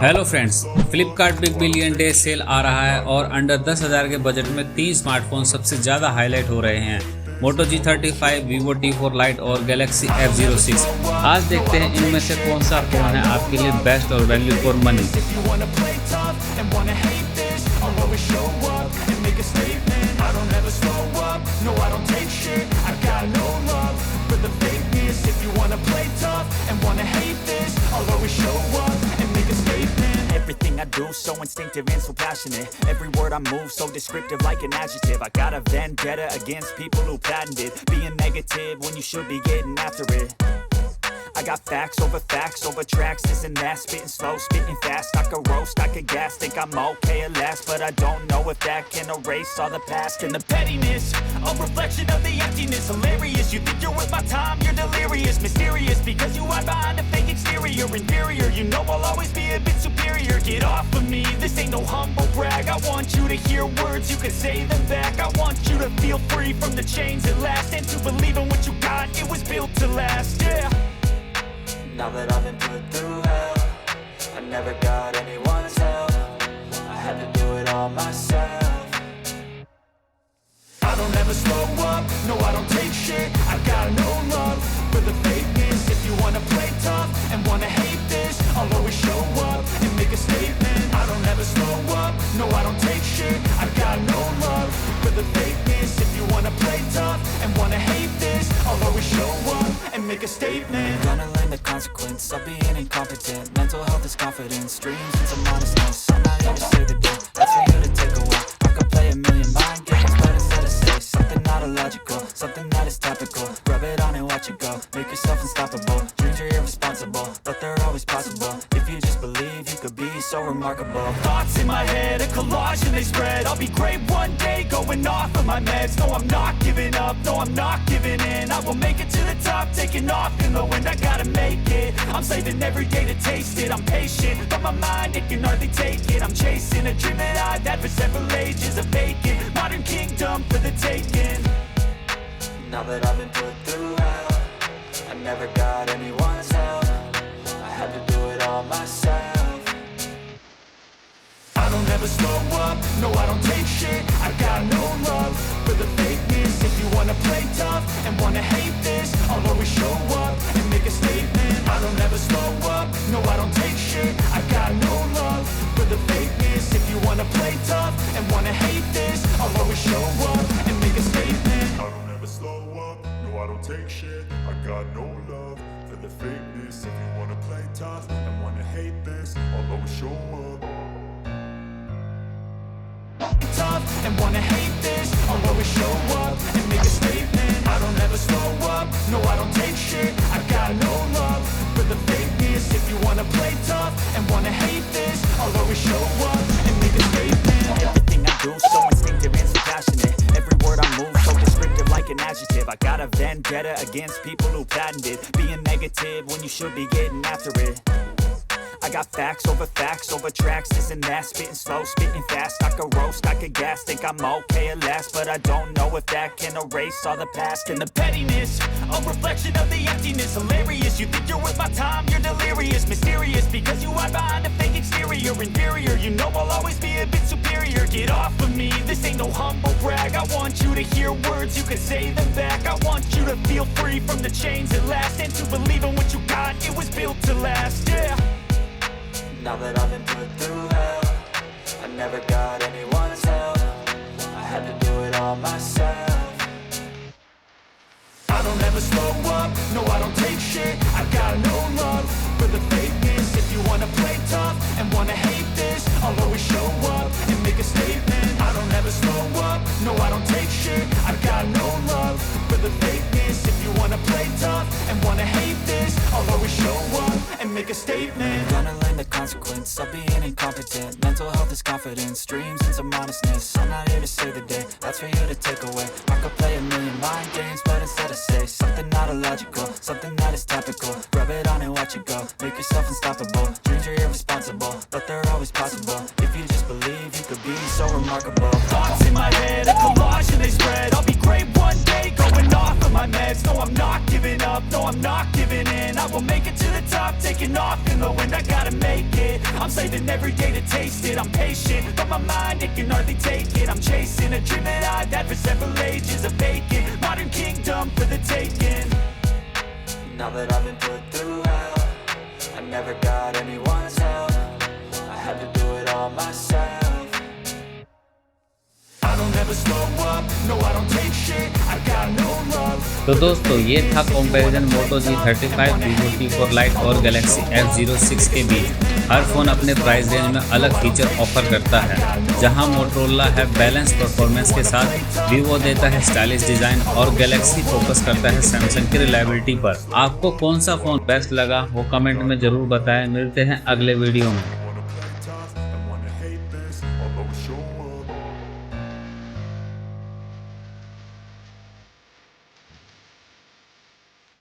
Hello friends, Flipkart big billion day sale आ रहा है और अंडर 10,000 के बजट में 3 स्मार्टफोन सबसे ज़्यादा हाईलाइट हो रहे हैं। मोटो G35, Vivo T4 Lite और Galaxy F06। आज देखते हैं इनमें से कौन सा फ़ोन है आपके लिए बेस्ट और value for money. Everything I do so instinctive and so passionate. Every word I move so descriptive like an adjective. I got a vendetta against people who patented being negative when you should be getting after it. I got facts over tracks, this and that. Spitting slow, spitting fast. I could roast, I could gas. Think I'm okay at last, but I don't know if that can erase all the past. And the pettiness, a reflection of the emptiness. Hilarious, you think you're worth my time, you're delirious. Mysterious, because you hide behind a fake exterior. Inferior, you know I'll always be a bit superior. Get off of me, this ain't no humble brag. I want you to hear words, you can say them back. I want you to feel free from the chains at last, and to believe in what you got, it was built to last, yeah. Now that I've been put through hell, I never got anyone's help. I had to do it all myself. I don't ever slow up, no I don't take shit. I got no love for the fakeness. If you wanna play tough and wanna hate this, I'll always show up and make a statement. I don't ever slow up, no I don't take shit. I got no love for the fakeness. If you wanna play tough and wanna hate this, I'll always show up and make a statement. Gonna learn the consequence of being incompetent. Mental health is confidence, dreams and some honestness. I'm not here to save the day, that's for you to take away. I could play a million mind games, but instead I say something not illogical, something that is topical. Rub it on and watch it go, make yourself unstoppable. Dreams are irresponsible, but they're always possible. If you just believe, you could be so remarkable. Thoughts in my head, a collage and they spread. I'll be great one day, going off of my meds. No, I'm not giving up, no, I'm not giving in. I will make it to the top, taking off in the wind. I gotta make it, I'm saving every day to taste it. I'm patient, but my mind, it can hardly take it. I'm chasing a dream that I've had for several ages. A vacant, modern kingdom for the taking. Now that I've been put through hell, I never got anyone's help. I had to do it all myself. I don't ever slow up, no I don't take shit. I got no love for the fakeness. If you wanna play tough and wanna hate this, I'll always show up and make a statement. I don't ever slow up, no I don't take shit. I got no love for the fakeness. If you wanna play tough and wanna hate this, I'll always show up and make a statement. I don't ever slow up, no I don't take shit. I got no love for the fakeness. If you wanna play tough and wanna hate this, I'll always show up. Tough and wanna hate this, I'll always show up and make a statement. I don't ever slow up, no I don't take shit. I got no love for the fakeness. If you wanna play tough and wanna hate this, I'll always show up and make a statement. Everything I do so instinctive and so passionate. Every word I move so descriptive like an adjective. I got a vendetta against people who patented being negative when you should be getting after it. I got facts over tracks, this and that. Spitting slow, spitting fast. I could roast, I could gas. Think I'm okay at last, but I don't know if that can erase all the past. And the pettiness, a reflection of the emptiness. Hilarious, you think you're worth my time, you're delirious. Mysterious, because you hide behind a fake exterior. Inferior, you know I'll always be a bit superior. Get off of me, this ain't no humble brag. I want you to hear words, you can say them back. I want you to feel free from the chains at last, and to believe in what you got, it was built to last, yeah. Now that I've been put through hell, I never got anyone's help. I had to do it all myself. I don't ever slow up, no I don't take shit. I got no love for the fakeness. If you wanna play tough and wanna hate this, I'll always show up and make a statement. I don't ever slow up, no I don't take shit. I got no love for the fakeness. If you wanna play tough and wanna hate this, I'll always show up and make a statement. Gonna learn the consequence of being incompetent. Mental health is confidence, dreams and some honestness. I'm not here to save the day, that's for you to take away. I could play a million mind games, but instead I say something not illogical, something that is topical. Rub it on and watch it go, make yourself unstoppable. Dreams are irresponsible, but they're always possible. If you just believe, you could be so remarkable. Thoughts in my head, a collage and they spread. I'll be great one day, going off of my meds. No, I'm not giving up, no, I'm not giving in. I will make it to the top, taking off in the wind. I gotta make it, I'm I'm saving every day to taste it. I'm patient, but my mind, it can hardly take it. I'm chasing a dream that I've had for several ages. A vacant, modern kingdom for the taking. Now that I've been put through hell, I never got anyone's help. I had to do it all myself. I don't ever slow up, no I don't take shit. I got no love. तो दोस्तों ये था comparison Moto G35, Vivo T4 Lite और Galaxy F06 के बीच। हर phone अपने price range में अलग feature offer करता है। जहां मोटोरोला है बैलेंस परफॉर्मेंस के साथ, Vivo देता है स्टाइलिश डिज़ाइन और Galaxy फोकस करता है सैमसंग की रिलायबिलिटी पर। आपको कौन सा फ़ोन बेस्ट लगा वो कमेंट में ज़रूर बताएं। मिलते हैं अगले वीडियो में।